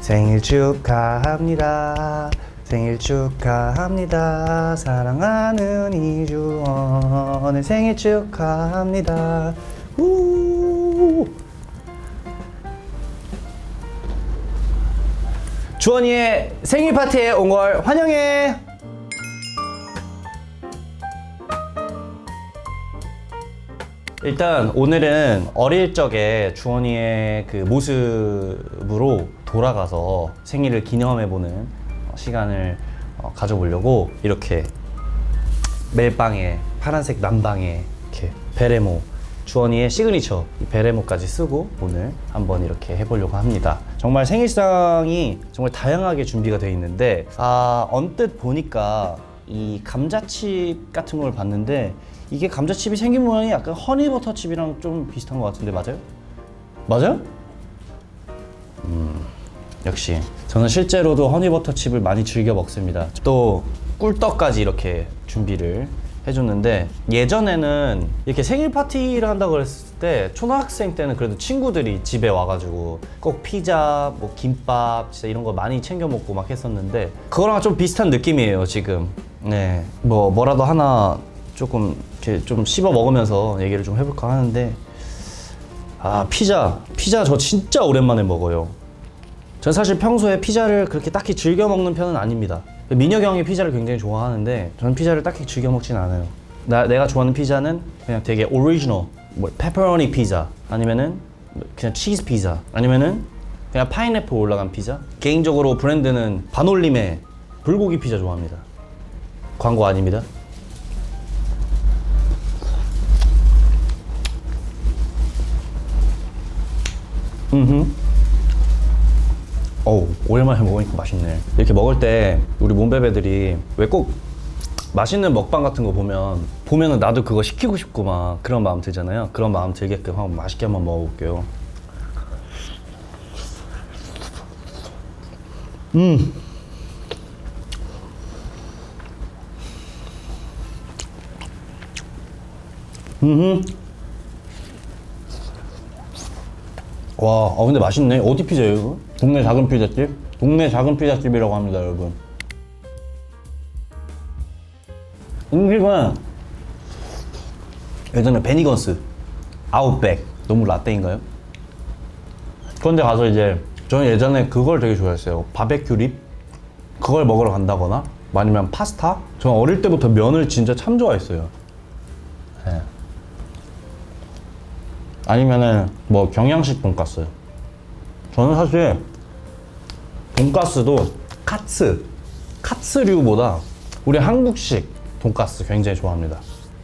생일 축하합니다. 생일 축하합니다. 사랑하는 이주원의 생일 축하합니다. 우. 주원이의 생일 파티에 온 걸 환영해. 일단 오늘은 어릴 적에 주원이의 그 모습으로 돌아가서 생일을 기념해보는 시간을 가져보려고 이렇게 멜빵에 파란색 남방에 이렇게 베레모 주원이의 시그니처 이 베레모까지 쓰고 오늘 한번 이렇게 해보려고 합니다. 정말 생일상이 정말 다양하게 준비가 되어 있는데 언뜻 보니까 이 감자칩 같은 걸 봤는데 이게 감자칩이 생긴 모양이 약간 허니버터칩이랑 좀 비슷한 것 같은데 맞아요? 맞아요? 역시 저는 실제로도 허니버터칩을 많이 즐겨 먹습니다. 또 꿀떡까지 이렇게 준비를 해줬는데 예전에는 이렇게 생일 파티를 한다고 그랬을 때 초등학생 때는 그래도 친구들이 집에 와가지고 꼭 피자, 뭐 김밥 진짜 이런 거 많이 챙겨 먹고 막 했었는데 그거랑 좀 비슷한 느낌이에요 지금. 네, 뭐라도 하나 조금 이렇게 좀 씹어 먹으면서 얘기를 좀 해볼까 하는데 피자 저 진짜 오랜만에 먹어요. 전 사실 평소에 피자를 그렇게 딱히 즐겨 먹는 편은 아닙니다. 민혁이 형이 피자를 굉장히 좋아하는데 저는 피자를 딱히 즐겨 먹진 않아요. 내가 좋아하는 피자는 그냥 되게 오리지널 뭐 페퍼로니 피자 아니면은 그냥 치즈 피자 아니면은 그냥 파인애플 올라간 피자. 개인적으로 브랜드는 반올림의 불고기 피자 좋아합니다. 광고 아닙니다. 오랜만에 먹으니까 맛있네. 이렇게 먹을 때 우리 몸베베들이 왜 꼭 맛있는 먹방 같은 거 보면은 나도 그거 시키고 싶고 막 그런 마음 들잖아요. 그런 마음 들게끔 한번 맛있게 한번 먹어볼게요. 와, 근데 맛있네. 어디 피자예요, 이거? 동네 작은 피자집? 동네 작은 피자집이라고 합니다, 여러분. 음식은 예전에 베니건스, 아웃백, 너무 라떼인가요? 그런데 가서 이제 저는 예전에 그걸 되게 좋아했어요. 바베큐 립? 그걸 먹으러 간다거나 아니면 파스타? 저는 어릴 때부터 면을 진짜 참 좋아했어요. 네. 아니면은 뭐 경양식 돈가스. 저는 사실 돈가스도 카츠류보다 우리 한국식 돈가스 굉장히 좋아합니다.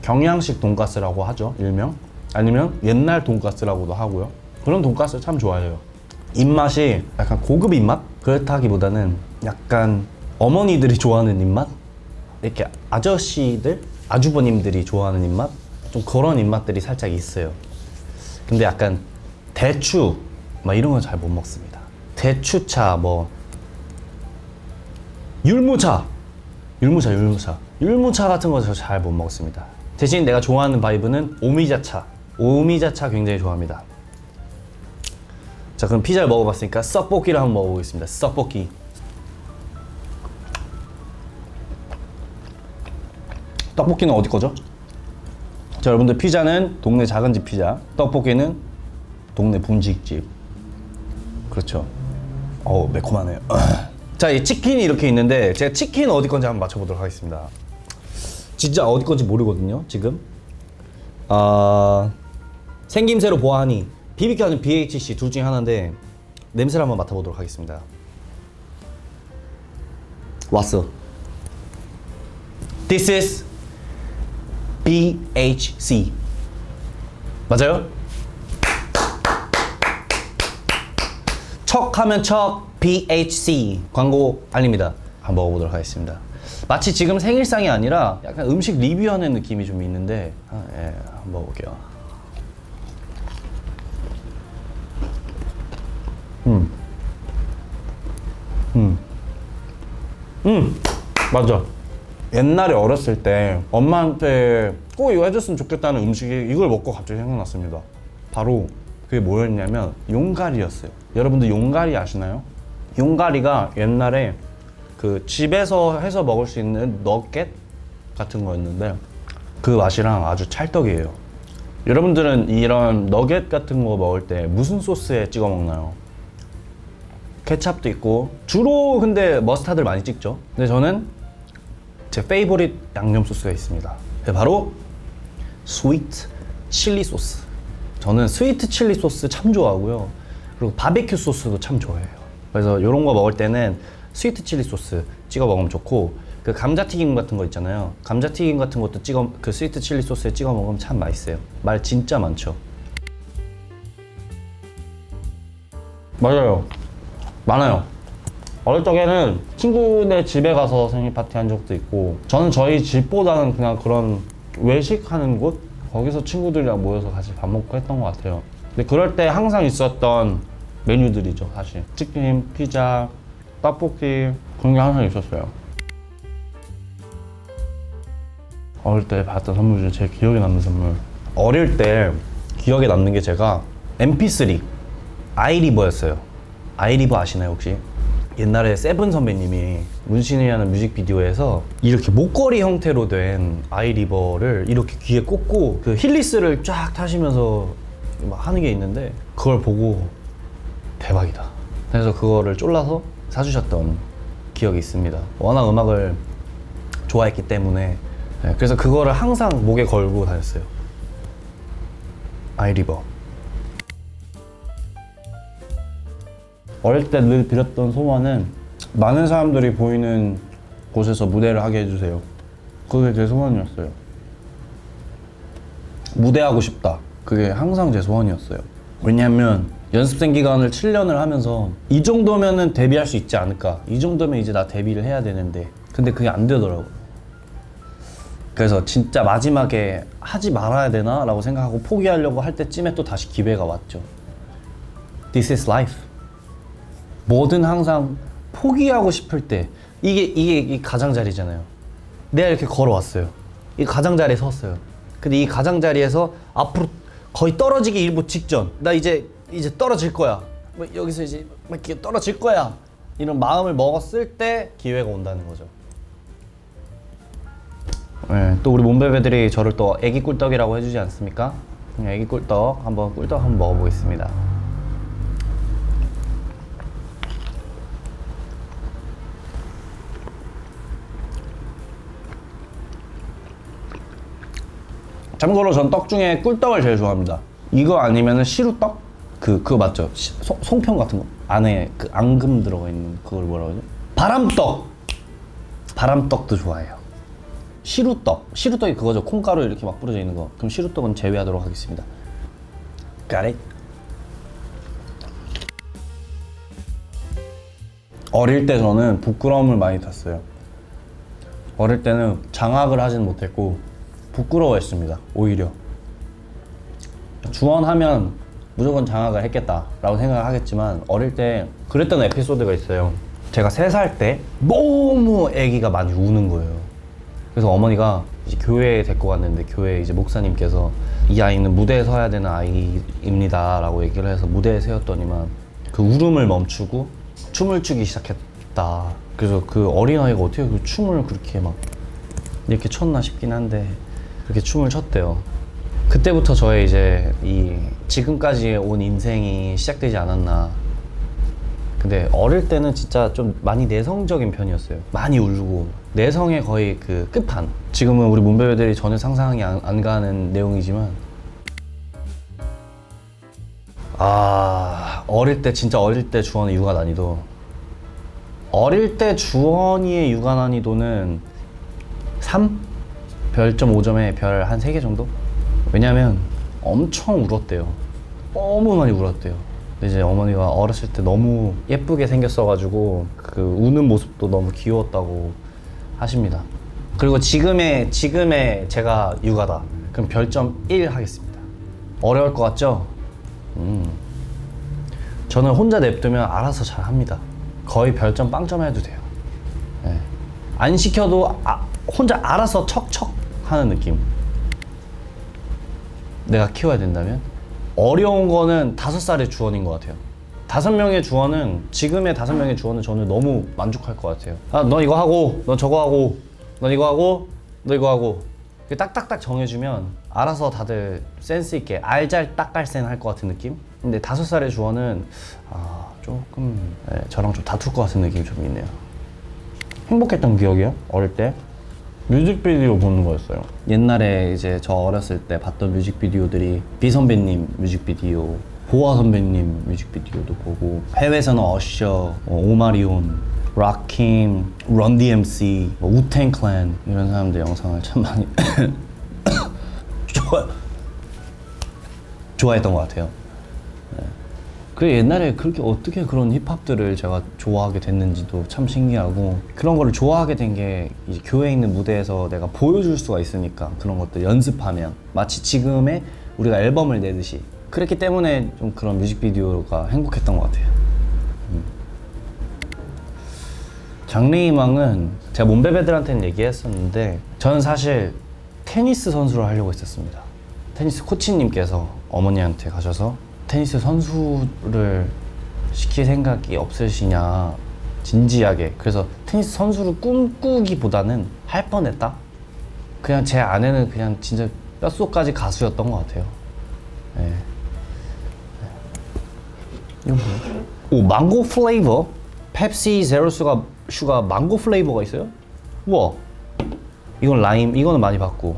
경양식 돈가스라고 하죠, 일명. 아니면 옛날 돈가스라고도 하고요. 그런 돈가스 참 좋아해요. 입맛이 약간 고급 입맛? 그렇다기보다는 약간 어머니들이 좋아하는 입맛? 이렇게 아저씨들, 아주버님들이 좋아하는 입맛? 좀 그런 입맛들이 살짝 있어요. 근데 약간 대추 막 이런 건 잘 못 먹습니다. 대추차 뭐 율무차 같은 거 저 잘 못 먹습니다. 대신 내가 좋아하는 바이브는 오미자차 굉장히 좋아합니다. 자, 그럼 피자를 먹어봤으니까 썩볶이를 한번 먹어보겠습니다. 썩볶이. 떡볶이는 어디 거죠? 자, 여러분들 피자는 동네 작은 집 피자, 떡볶이는 동네 분식집. 그렇죠. 매콤하네요. 자, 이 치킨이 이렇게 있는데 제가 치킨 어디 건지 한번 맞춰보도록 하겠습니다. 진짜 어디 건지 모르거든요, 지금. 생김새로 보아하니 BBQ 아니면 BHC 둘 중에 하나인데 냄새를 한번 맡아보도록 하겠습니다. 왔어. This is BHC. 맞아요? 척하면 척 BHC. 광고 아닙니다. 한번 먹어보도록 하겠습니다. 마치 지금 생일상이 아니라 약간 음식 리뷰하는 느낌이 좀 있는데 한번 먹어볼게요. 맞아. 옛날에 어렸을 때 엄마한테 꼭 이거 해줬으면 좋겠다는 음식이 이걸 먹고 갑자기 생각났습니다. 바로 그게 뭐였냐면 용가리였어요. 여러분들 용가리 아시나요? 용가리가 옛날에 그 집에서 해서 먹을 수 있는 너겟 같은 거였는데 그 맛이랑 아주 찰떡이에요. 여러분들은 이런 너겟 같은 거 먹을 때 무슨 소스에 찍어 먹나요? 케찹도 있고 주로 근데 머스타드를 많이 찍죠. 근데 저는 제 페이보릿 양념 소스가 있습니다. 바로 스위트 칠리 소스. 저는 스위트 칠리 소스 참 좋아하고요. 그리고 바베큐 소스도 참 좋아해요. 그래서 이런 거 먹을 때는 스위트 칠리 소스 찍어 먹으면 좋고, 그 감자튀김 같은 거 있잖아요. 감자튀김 같은 것도 그 스위트 칠리 소스에 찍어 먹으면 참 맛있어요. 말 진짜 많죠. 맞아요. 많아요. 어릴 적에는 친구네 집에 가서 생일 파티 한 적도 있고, 저는 저희 집보다는 그냥 그런 외식하는 곳? 거기서 친구들이랑 모여서 같이 밥 먹고 했던 것 같아요. 근데 그럴 때 항상 있었던 메뉴들이죠, 사실. 치킨, 피자, 떡볶이, 그런 게 항상 있었어요. 어릴 때 받았던 선물 중에 제일 기억에 남는 선물. 어릴 때 기억에 남는 게 제가 MP3 아이리버였어요. 아이리버 아시나요 혹시? 옛날에 세븐 선배님이 문신이라는 뮤직비디오에서 이렇게 목걸이 형태로 된 아이리버를 이렇게 귀에 꽂고 그 힐리스를 쫙 타시면서 막 하는 게 있는데, 그걸 보고 대박이다. 그래서 그거를 쫄라서 사주셨던 기억이 있습니다. 워낙 음악을 좋아했기 때문에. 네, 그래서 그거를 항상 목에 걸고 다녔어요. 아이리버. 어릴 때 늘 빌었던 소원은 많은 사람들이 보이는 곳에서 무대를 하게 해주세요. 그게 제 소원이었어요. 무대하고 싶다. 그게 항상 제 소원이었어요. 왜냐하면 연습생 기간을 7년을 하면서 이 정도면은 데뷔할 수 있지 않을까, 이 정도면 이제 나 데뷔를 해야 되는데, 근데 그게 안 되더라고요. 그래서 진짜 마지막에 하지 말아야 되나 라고 생각하고 포기하려고 할 때쯤에 또 다시 기회가 왔죠. This is life. 뭐든 항상 포기하고 싶을 때, 이게 가장자리잖아요. 내가 이렇게 걸어왔어요. 이 가장자리에 섰어요. 근데 이 가장자리에서 앞으로 거의 떨어지기 일보 직전, 나 이제 떨어질 거야, 뭐 여기서 이제 막 이렇게 떨어질 거야, 이런 마음을 먹었을 때 기회가 온다는 거죠. 네, 또 우리 몸베베들이 저를 또 애기 꿀떡이라고 해주지 않습니까? 애기 꿀떡 한번 먹어보겠습니다. 참고로 전 떡 중에 꿀떡을 제일 좋아합니다. 이거 아니면은 시루떡? 그거 맞죠? 송편 같은 거 안에 그 앙금 들어가 있는 그걸 뭐라고 하죠? 바람떡! 바람떡도 좋아해요. 시루떡이 그거죠. 콩가루 이렇게 막 뿌려져 있는 거. 그럼 시루떡은 제외하도록 하겠습니다. Got it? 어릴 때 저는 부끄러움을 많이 탔어요. 어릴 때는 장악을 하진 못했고 부끄러워했습니다. 오히려 주원하면 무조건 장악을 했겠다라고 생각을 하겠지만, 어릴 때 그랬던 에피소드가 있어요. 제가 3살 때 너무 아기가 많이 우는 거예요. 그래서 어머니가 이제 교회에 데리고 갔는데, 교회 이제 목사님께서 이 아이는 무대에 서야 되는 아이입니다 라고 얘기를 해서 무대에 세웠더니만 그 울음을 멈추고 춤을 추기 시작했다. 그래서 그 어린아이가 어떻게 그 춤을 그렇게 막 이렇게 췄나 싶긴 한데 그렇게 춤을 췄대요. 그때부터 저의 이제 이 지금까지 온 인생이 시작되지 않았나. 근데 어릴 때는 진짜 좀 많이 내성적인 편이었어요. 많이 울고 내성의 거의 그 끝판. 지금은 우리 몸베베들이 전혀 상상이 안 가는 내용이지만, 어릴 때 진짜 어릴 때 주원의 육아 난이도, 어릴 때 주원이의 육아 난이도는 3? 별점 5점에 별 한 3개 정도? 왜냐면 엄청 울었대요. 너무 많이 울었대요. 근데 이제 어머니가 어렸을 때 너무 예쁘게 생겼어가지고 그 우는 모습도 너무 귀여웠다고 하십니다. 그리고 지금의 제가 육아다. 그럼 별점 1 하겠습니다. 어려울 것 같죠? 저는 혼자 냅두면 알아서 잘 합니다. 거의 별점 빵점 해도 돼요. 네. 안 시켜도 혼자 알아서 척척 하는 느낌. 내가 키워야 된다면? 어려운 거는 5살의 주원인 것 같아요. 5명의 주어는 지금의 5명의 주어는 저는 너무 만족할 것 같아요. 너 이거 하고, 너 저거 하고, 너 이거 하고, 너 이거 하고. 딱딱딱 정해주면 알아서 다들 센스 있게 알잘딱깔센 할 것 같은 느낌? 근데 5살의 주어는 조금 저랑 좀 다툴 것 같은 느낌이 좀 있네요. 행복했던 기억이요? 어릴 때 뮤직비디오 보는 거였어요. 옛날에 이제 저 어렸을 때 봤던 뮤직비디오들이 비선배님 뮤직비디오, 보아 선배님 뮤직비디오도 보고, 해외에서는 어셔, 오마리온, 락킴, 런 DMC, 우탱 클랜 이런 사람들 영상을 참 많이 좋아했던 것 같아요. 네. 그 옛날에 그렇게 어떻게 그런 힙합들을 제가 좋아하게 됐는지도 참 신기하고, 그런 거를 좋아하게 된 게 이제 교회에 있는 무대에서 내가 보여줄 수가 있으니까 그런 것들 연습하면 마치 지금의 우리가 앨범을 내듯이, 그랬기 때문에 좀 그런 뮤직비디오가 행복했던 것 같아요. 장래희망은 제가 몸베베들한테는 얘기했었는데, 저는 사실 테니스 선수를 하려고 했었습니다. 테니스 코치님께서 어머니한테 가셔서 테니스 선수를 시킬 생각이 없으시냐, 진지하게. 그래서 테니스 선수를 꿈꾸기보다는 할 뻔했다. 그냥 제 아내는 그냥 진짜 뼛속까지 가수였던 것 같아요. 네. 이건 뭐야? 오, 망고 플레이버? 펩시 제로 슈가 망고 플레이버가 있어요? 우와. 이건 라임, 이거는 많이 봤고.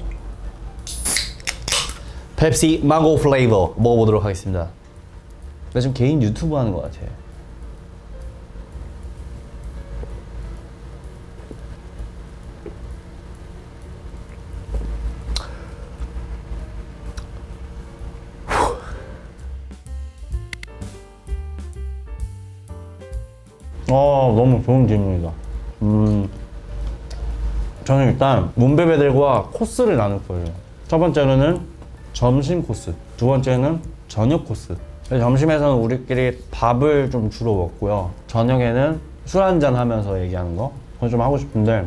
펩시 망고 플레이버 먹어보도록 하겠습니다. 나 지금 개인 유튜브 하는 것 같아. 너무 좋은 질문이다. 저는 일단 몸베베들과 코스를 나눌 거예요. 첫 번째로는 점심 코스, 두 번째는 저녁 코스. 점심에서는 우리끼리 밥을 좀 주로 먹고요. 저녁에는 술 한잔 하면서 얘기하는 거, 그건 좀 하고 싶은데,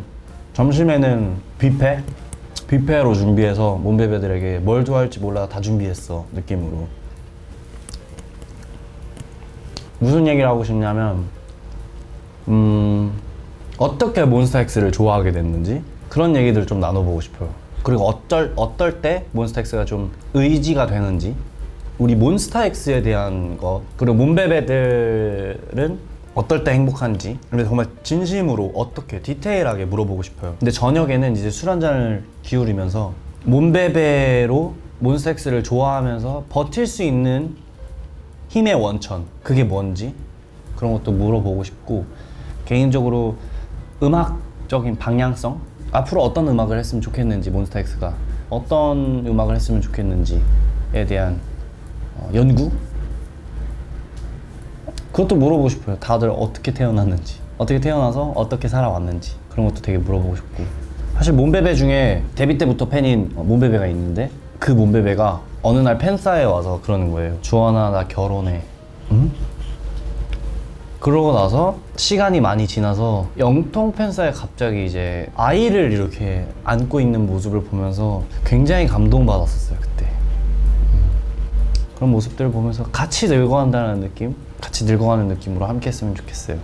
점심에는 뷔페로 준비해서 몸베베들에게 뭘 좋아할지 몰라 다 준비했어 느낌으로. 무슨 얘기를 하고 싶냐면, 어떻게 몬스타엑스를 좋아하게 됐는지 그런 얘기들 좀 나눠보고 싶어요. 그리고 어떨 때 몬스타엑스가 좀 의지가 되는지, 우리 몬스타엑스에 대한 거, 그리고 몸베베들은 어떨 때 행복한지, 근데 정말 진심으로 어떻게 디테일하게 물어보고 싶어요. 근데 저녁에는 이제 술 한잔을 기울이면서 몸베베로 몬스타엑스를 좋아하면서 버틸 수 있는 힘의 원천, 그게 뭔지 그런 것도 물어보고 싶고, 개인적으로 음악적인 방향성, 앞으로 어떤 음악을 했으면 좋겠는지, 몬스타엑스가 어떤 음악을 했으면 좋겠는지에 대한 연구? 그것도 물어보고 싶어요. 다들 어떻게 태어났는지, 어떻게 태어나서 어떻게 살아왔는지 그런 것도 되게 물어보고 싶고. 사실 몸베베 중에 데뷔 때부터 팬인 몸베베가 있는데, 그 몸베베가 어느 날 팬싸에 와서 그러는 거예요. 주원아, 나 결혼해. 응? 그러고 나서 시간이 많이 지나서 영통 팬싸에 갑자기 이제 아이를 이렇게 안고 있는 모습을 보면서 굉장히 감동받았었어요, 그때. 그런 모습들을 보면서 같이 늙어간다는 느낌? 같이 늙어가는 느낌으로 함께 했으면 좋겠어요.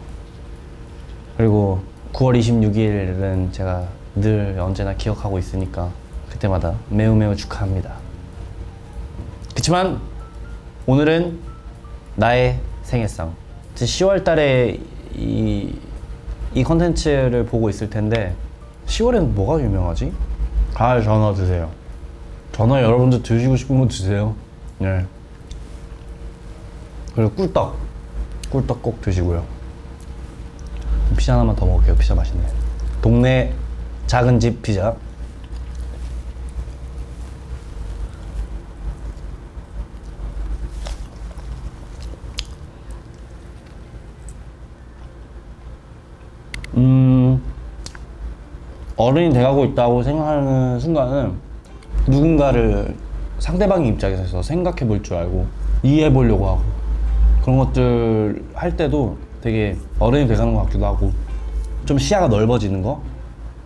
그리고 9월 26일은 제가 늘 언제나 기억하고 있으니까 그때마다 매우 축하합니다. 그치만 오늘은 나의 생일상. 10월 달에 이 컨텐츠를 보고 있을 텐데, 10월에는 뭐가 유명하지? 전어 드세요. 전어 여러분들 드시고 싶은 거 드세요. 네. 그리고 꿀떡 꼭 드시고요. 피자 하나만 더 먹을게요. 피자 맛있네. 동네 작은 집 피자. 어른이 돼가고 있다고 생각하는 순간은 누군가를 상대방의 입장에서 생각해 볼 줄 알고 이해해 보려고 하고, 그런 것들 할 때도 되게 어른이 돼가는 것 같기도 하고, 좀 시야가 넓어지는 거.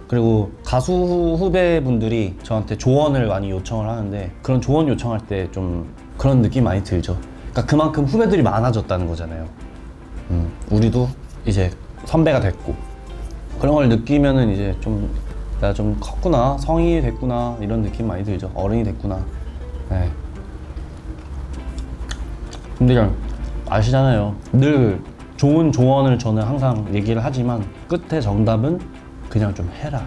그리고 가수 후배분들이 저한테 조언을 많이 요청을 하는데, 그런 조언 요청할 때 좀 그런 느낌 많이 들죠. 그러니까 그만큼 후배들이 많아졌다는 거잖아요. 우리도 이제 선배가 됐고 그런 걸 느끼면은 이제 좀 내가 좀 컸구나, 성인이 됐구나 이런 느낌 많이 들죠. 어른이 됐구나. 네. 근데 그냥 아시잖아요. 늘 좋은 조언을 저는 항상 얘기를 하지만 끝에 정답은 그냥 좀 해라.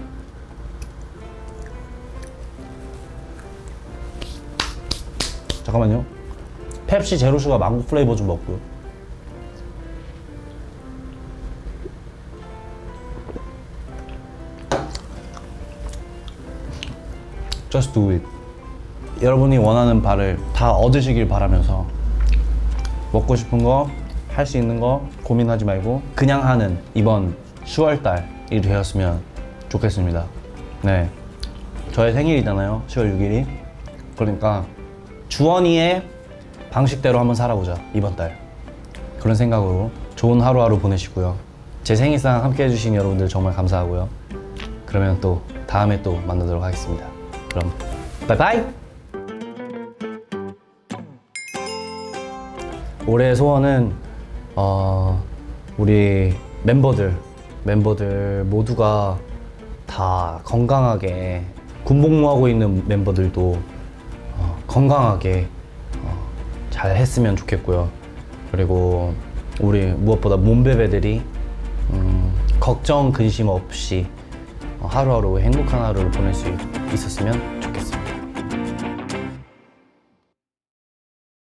잠깐만요. 펩시 제로슈가 망고 플레이버 좀 먹고요. Just do it. 여러분이 원하는 바를 다 얻으시길 바라면서 먹고 싶은 거, 할 수 있는 거 고민하지 말고 그냥 하는 이번 10월달이 되었으면 좋겠습니다. 네, 저의 생일이잖아요. 10월 6일이. 그러니까 주원이의 방식대로 한번 살아보자, 이번 달. 그런 생각으로 좋은 하루하루 보내시고요. 제 생일상 함께 해주신 여러분들 정말 감사하고요. 그러면 또 다음에 또 만나도록 하겠습니다. 그럼 바이바이! 올해의 소원은 우리 멤버들 모두가 다 건강하게, 군복무하고 있는 멤버들도 건강하게 잘 했으면 좋겠고요. 그리고 우리 무엇보다 몸베베들이 걱정 근심 없이 하루하루 행복한 하루를 보낼 수 있었으면